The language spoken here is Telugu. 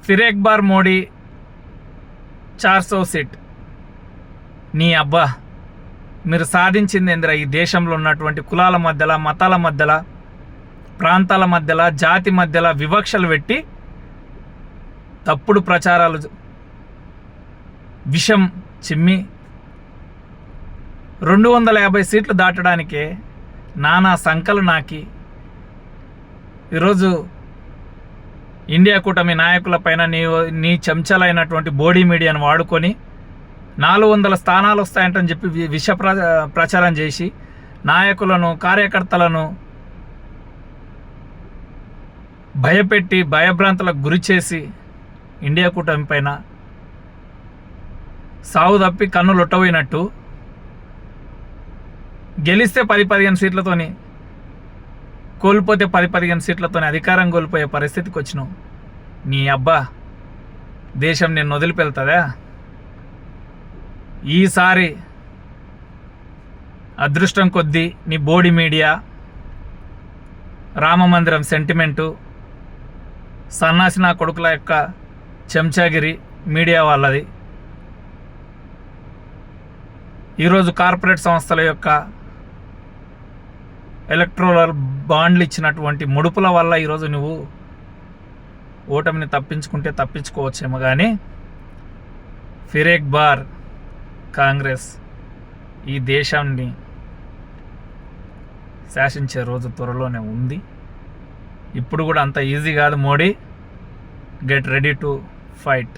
फिर एक बार మోడీ 400 సీట్. నీ అబ్బా, మీరు సాధించింది ఏందిరా? ఈ దేశంలో ఉన్నటువంటి కులాల మధ్యలో, మతాల మధ్యలో, ప్రాంతాల మధ్యలో, జాతి మధ్యలో వివక్షలు పెట్టి తప్పుడు ప్రచారాలు విషం చిమ్మి 250 సీట్లు దాటడానికే నానా సంకలు నాకి ఈరోజు ఇండియా కూటమి నాయకుల పైన నీ చెంచలైనటువంటి బోడీ మీడియాను వాడుకొని 400 స్థానాలు వస్తాయంటని చెప్పి విష ప్రచారం చేసి నాయకులను, కార్యకర్తలను భయపెట్టి భయభ్రాంతులకు గురి చేసి ఇండియా కూటమి పైన సావు తప్పి కన్ను లొట్టబోయినట్టు గెలిస్తే 10-15 సీట్లతోని, కోల్పోతే 10-15 సీట్లతోని అధికారం కోల్పోయే పరిస్థితికి వచ్చినావు. నీ అబ్బా, దేశం నేను వదిలిపెళ్తుందా? ఈసారి అదృష్టం కొద్దీ నీ బోడి మీడియా, రామమందిరం సెంటిమెంటు, సన్నాసి నా కొడుకుల యొక్క చెంచాగిరి మీడియా వాళ్ళది. ఈరోజు కార్పొరేట్ సంస్థల యొక్క ఎలక్ట్రోరల్ బాండ్లు ఇచ్చినటువంటి ముడుపుల వల్ల ఈరోజు నువ్వు ఓటమిని తప్పించుకుంటే తప్పించుకోవచ్చేమో, కానీ ఫిర్ ఏక్ బార్ కాంగ్రెస్ ఈ దేశాన్ని శాసించే రోజు త్వరలోనే ఉంది. ఇప్పుడు కూడా అంత ఈజీ కాదు Modi. Get ready to fight.